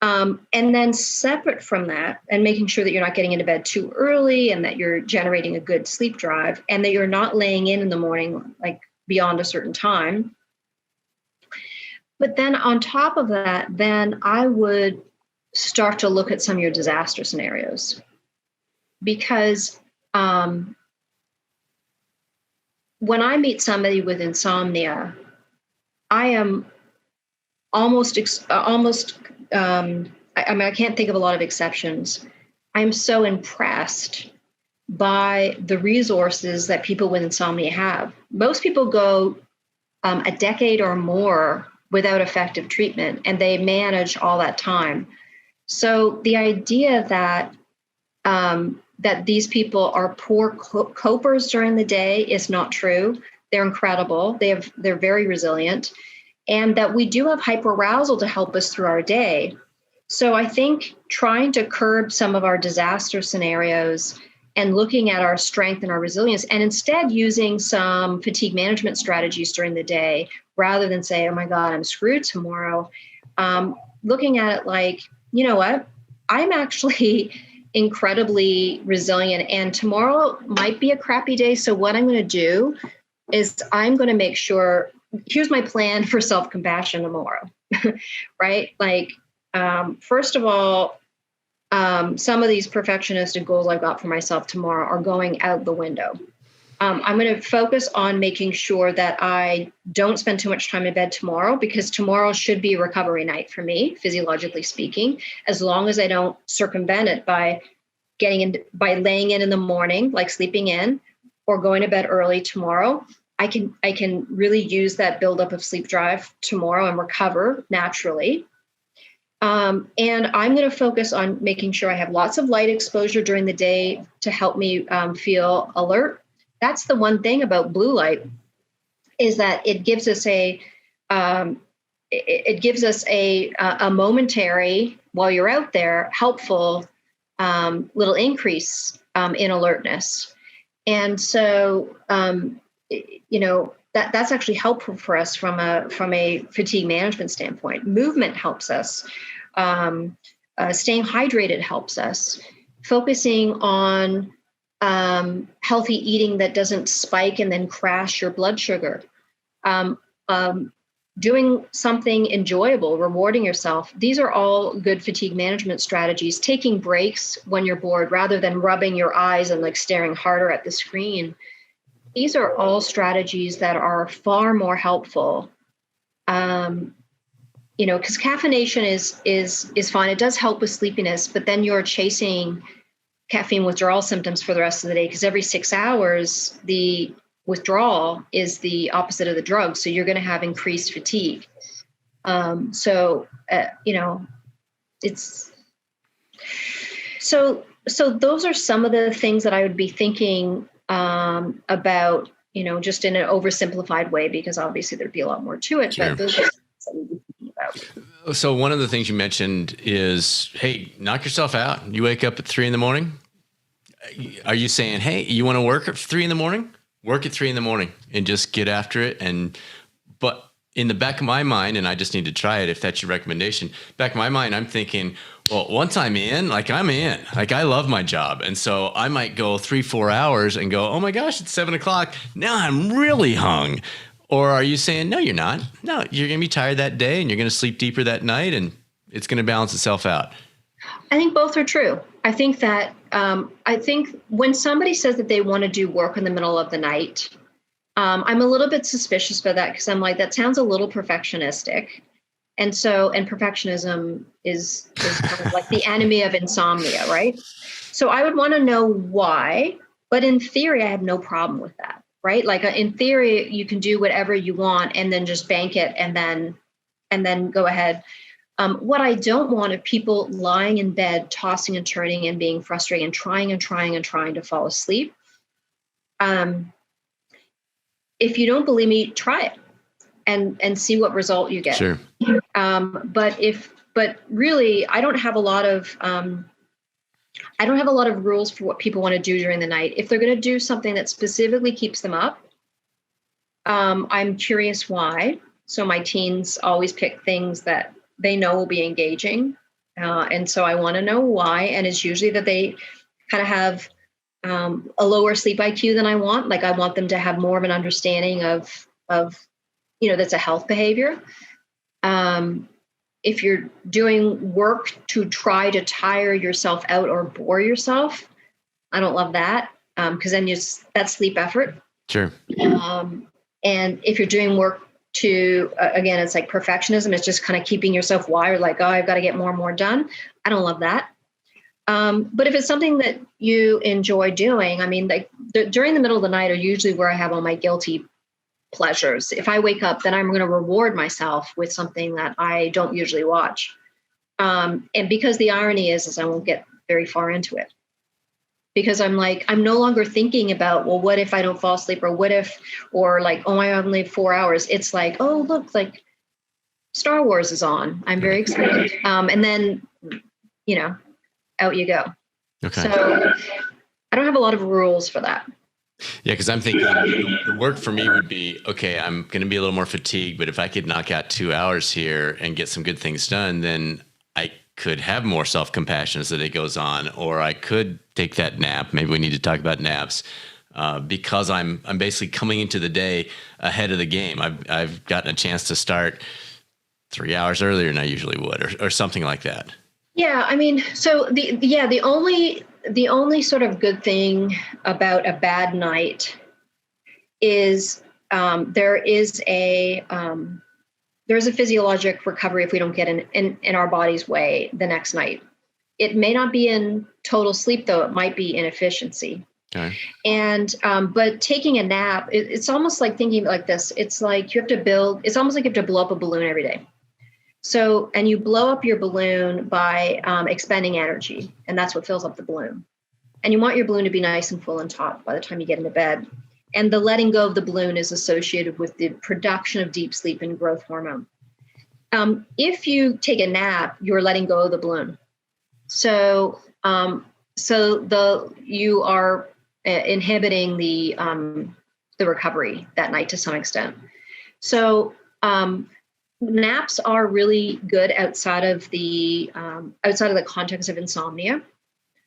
Speaker 3: And then separate from that and making sure that you're not getting into bed too early and that you're generating a good sleep drive and that you're not laying in the morning, like beyond a certain time. But then on top of that, then I would start to look at some of your disaster scenarios because when I meet somebody with insomnia, I am I can't think of a lot of exceptions. I'm so impressed by the resources that people with insomnia have. Most people go a decade or more without effective treatment, and they manage all that time. So the idea that that these people are poor copers during the day is not true. They're incredible. They're very resilient, and that we do have hyperarousal to help us through our day. So I think trying to curb some of our disaster scenarios and looking at our strength and our resilience, and instead using some fatigue management strategies during the day, rather than say, oh my God, I'm screwed tomorrow. Looking at it like, you know what, I'm actually incredibly resilient, and tomorrow might be a crappy day. So what I'm going to do is I'm going to make sure, here's my plan for self-compassion tomorrow, right? Like, first of all, some of these perfectionistic goals I've got for myself tomorrow are going out the window. I'm going to focus on making sure that I don't spend too much time in bed tomorrow, because tomorrow should be a recovery night for me, physiologically speaking, as long as I don't circumvent it by laying in the morning, like sleeping in, or going to bed early tomorrow. I can really use that buildup of sleep drive tomorrow and recover naturally. And I'm going to focus on making sure I have lots of light exposure during the day to help me feel alert. That's the one thing about blue light, is that it gives us a momentary, while you're out there, helpful little increase in alertness. And so, that's actually helpful for us from a fatigue management standpoint. Movement helps us. Staying hydrated helps us. Focusing on healthy eating that doesn't spike and then crash your blood sugar. Doing something enjoyable, rewarding yourself. These are all good fatigue management strategies. Taking breaks when you're bored, rather than rubbing your eyes and like staring harder at the screen. These are all strategies that are far more helpful. Because caffeination is fine. It does help with sleepiness, but then you're chasing caffeine withdrawal symptoms for the rest of the day, because every 6 hours, the withdrawal is the opposite of the drug. So you're going to have increased fatigue. It's so those are some of the things that I would be thinking about, just in an oversimplified way, because obviously there'd be a lot more to it.
Speaker 2: Sure.
Speaker 3: But those are things that we'd be thinking about.
Speaker 2: So one of the things you mentioned is, hey, knock yourself out. You wake up at 3 a.m. Are you saying, hey, you want to work at 3 a.m? Work at 3 a.m. and just get after it. But in the back of my mind, and I just need to try it if that's your recommendation, back of my mind, I'm thinking, well, once I'm in, I'm in, I love my job. And so I might go 3-4 hours and go, oh my gosh, it's 7 o'clock. Now I'm really hung. Or are you saying, no, you're not. No, you're going to be tired that day and you're going to sleep deeper that night and it's going to balance itself out.
Speaker 3: I think both are true. I think that, when somebody says that they want to do work in the middle of the night, I'm a little bit suspicious about that, because I'm like, that sounds a little perfectionistic. And perfectionism is kind of like the enemy of insomnia, right? So I would want to know why, but in theory, I have no problem with that, right? Like in theory, you can do whatever you want and then just bank it and then go ahead. What I don't want are people lying in bed, tossing and turning and being frustrated and trying to fall asleep. If you don't believe me, try it and see what result you get.
Speaker 2: Sure.
Speaker 3: But really, I don't have a lot of rules for what people want to do during the night. If they're going to do something that specifically keeps them up, I'm curious why. So my teens always pick things that they know will be engaging. And so I want to know why. And it's usually that they kind of have a lower sleep IQ than I want. Like I want them to have more of an understanding of that's a health behavior. If you're doing work to try to tire yourself out or bore yourself, I don't love that, because then that's sleep effort.
Speaker 2: Sure.
Speaker 3: And if you're doing work to, again, it's like perfectionism. It's just kind of keeping yourself wired, like, oh, I've got to get more and more done. I don't love that. But if it's something that you enjoy doing, I mean, like during the middle of the night are usually where I have all my guilty pleasures. If I wake up, then I'm going to reward myself with something that I don't usually watch. And because the irony is I won't get very far into it. because I'm no longer thinking about, well, what if I don't fall asleep, or what if, or like, oh, I only have 4 hours. It's like, oh, look, like Star Wars is on. I'm very excited. And then, out you go.
Speaker 2: Okay.
Speaker 3: So I don't have a lot of rules for that.
Speaker 2: Yeah, because I'm thinking the work for me would be, okay, I'm going to be a little more fatigued, but if I could knock out 2 hours here and get some good things done, then I could have more self-compassion as the day goes on, or I could take that nap. Maybe we need to talk about naps, because I'm basically coming into the day ahead of the game. I've gotten a chance to start 3 hours earlier than I usually would, or something like that.
Speaker 3: Yeah, I mean, so the only sort of good thing about a bad night is there's a physiologic recovery if we don't get in our body's way the next night. It may not be in total sleep, though. It might be inefficiency.
Speaker 2: Okay.
Speaker 3: And but taking a nap, it's almost like thinking like this. It's like it's almost like you have to blow up a balloon every day. So, and you blow up your balloon by expending energy, and that's what fills up the balloon. And you want your balloon to be nice and full and taut by the time you get into bed. And the letting go of the balloon is associated with the production of deep sleep and growth hormone. If you take a nap, you're letting go of the balloon. So, you are inhibiting the recovery that night to some extent. So, naps are really good outside of the context of insomnia.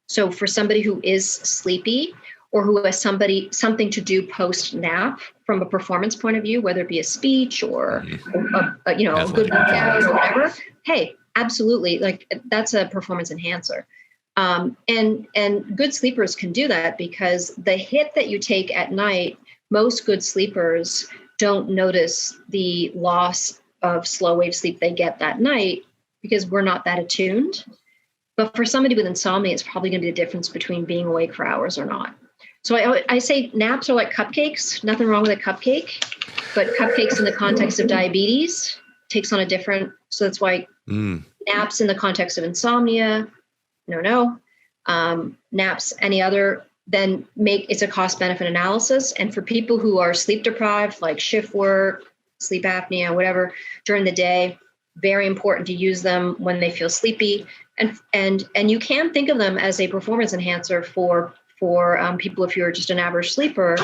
Speaker 3: So for somebody who is sleepy, or who has something to do post nap from a performance point of view, whether it be a speech or a good workout or whatever, hey, absolutely, like that's a performance enhancer. And good sleepers can do that, because the hit that you take at night, most good sleepers don't notice the loss of slow wave sleep they get that night, because we're not that attuned. But for somebody with insomnia, it's probably going to be the difference between being awake for hours or not. So I say naps are like cupcakes. Nothing wrong with a cupcake, but cupcakes in the context of diabetes takes on a different. So that's why naps in the context of insomnia, no. Naps any other, then it's a cost benefit analysis. And for people who are sleep deprived, like shift work, sleep apnea, whatever, during the day, very important to use them when they feel sleepy. And you can think of them as a performance enhancer for people. If you're just an average sleeper,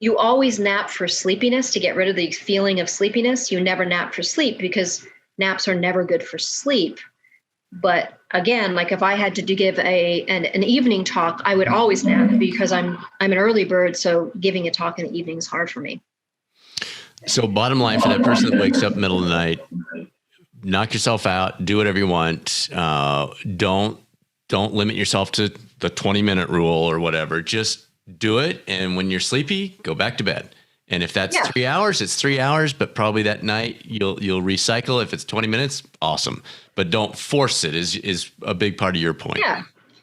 Speaker 3: you always nap for sleepiness to get rid of the feeling of sleepiness. You never nap for sleep, because naps are never good for sleep. But again, like if I had to give an evening talk, I would always nap, because I'm an early bird. So giving a talk in the evening is hard for me.
Speaker 2: So bottom line, for that person that wakes up middle of the night, knock yourself out, do whatever you want. Don't limit yourself to the 20-minute rule or whatever. Just do it. And when you're sleepy, go back to bed. And if that's 3 hours, it's 3 hours, but probably that night you'll recycle. If it's 20 minutes, awesome. But don't force it is a big part of your point.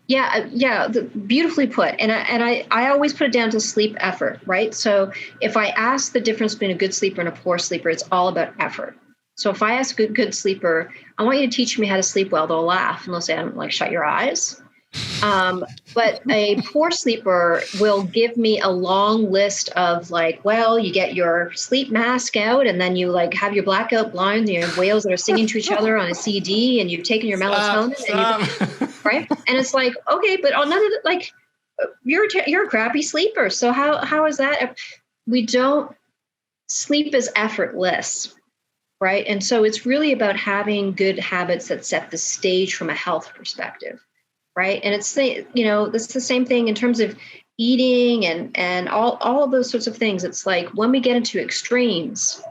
Speaker 3: Yeah. Beautifully put. And I always put it down to sleep effort, right? So if I ask the difference between a good sleeper and a poor sleeper, it's all about effort. So if I ask a good sleeper, I want you to teach me how to sleep well, they'll laugh and they'll say, I'm like, shut your eyes. But a poor sleeper will give me a long list of like, well, you get your sleep mask out, and then you like have your blackout blinds, and you have whales that are singing to each other on a CD, and you've taken your melatonin, right? And it's like, okay, but none of it, like you're a crappy sleeper. So how is that? Sleep is effortless, right? And so it's really about having good habits that set the stage from a health perspective. Right. And it's the same thing in terms of eating and all of those sorts of things. It's like when we get into extremes,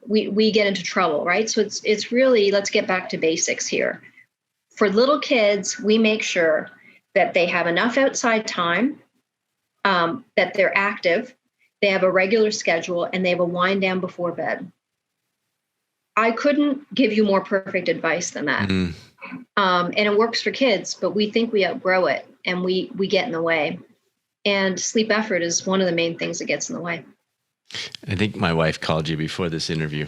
Speaker 3: we get into trouble. Right. So it's really, let's get back to basics here. For little kids, we make sure that they have enough outside time, that they're active, they have a regular schedule, and they have a wind down before bed. I couldn't give you more perfect advice than that. And it works for kids, but we think we outgrow it, and we get in the way. And sleep effort is one of the main things that gets in the way.
Speaker 2: I think my wife called you before this interview.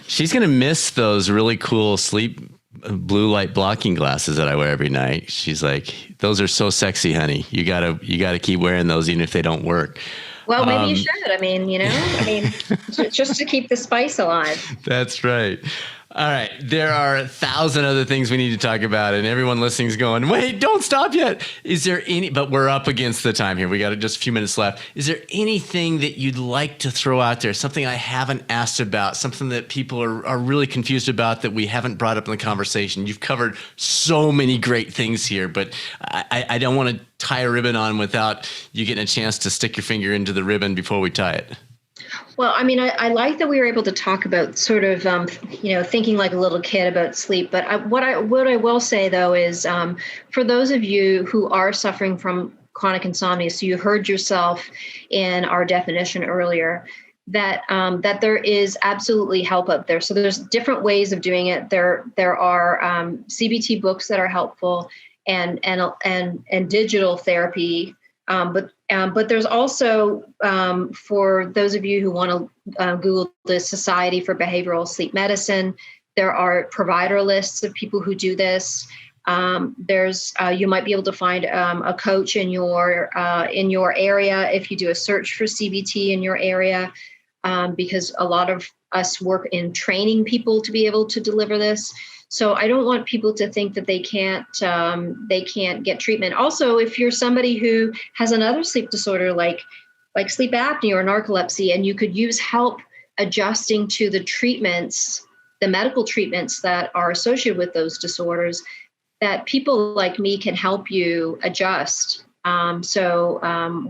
Speaker 2: She's going to miss those really cool sleep blue light blocking glasses that I wear every night. She's like, those are so sexy, honey. You gotta keep wearing those even if they don't work.
Speaker 3: Well, maybe you should. Just to keep the spice alive.
Speaker 2: That's right. All right. There are 1,000 other things we need to talk about, and everyone listening is going, wait, don't stop yet. Is there but we're up against the time here. We got just a few minutes left. Is there anything that you'd like to throw out there? Something I haven't asked about, something that people are really confused about that we haven't brought up in the conversation? You've covered so many great things here, but I don't want to tie a ribbon on without you getting a chance to stick your finger into the ribbon before we tie it.
Speaker 3: Well, I like that we were able to talk about sort of, thinking like a little kid about sleep. But what I will say, though, is for those of you who are suffering from chronic insomnia, so you heard yourself in our definition earlier, that there is absolutely help out there. So there's different ways of doing it. There are CBT books that are helpful and digital therapy. But there's also, for those of you who want to Google the Society for Behavioral Sleep Medicine, there are provider lists of people who do this. You might be able to find a coach in your area if you do a search for CBT in your area, because a lot of us work in training people to be able to deliver this. So I don't want people to think that they can't get treatment. Also, if you're somebody who has another sleep disorder like sleep apnea or narcolepsy, and you could use help adjusting to the treatments, the medical treatments that are associated with those disorders, that people like me can help you adjust. So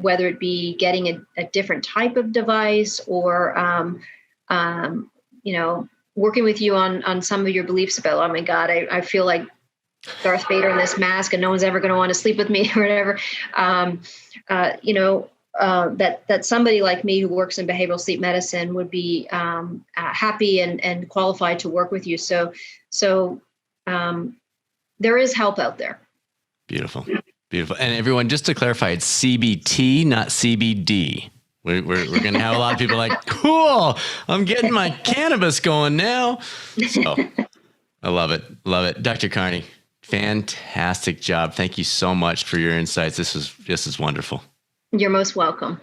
Speaker 3: whether it be getting a different type of device or, working with you on some of your beliefs about, oh my God, I feel like Darth Vader in this mask and no one's ever going to want to sleep with me or whatever. That somebody like me who works in behavioral sleep medicine would be happy and qualified to work with you. So there is help out there.
Speaker 2: Beautiful. Beautiful. And everyone, just to clarify, it's CBT, not CBD. We're going to have a lot of people like, cool, I'm getting my cannabis going now. So I love it. Love it. Dr. Carney, fantastic job. Thank you so much for your insights. This is wonderful.
Speaker 3: You're most welcome.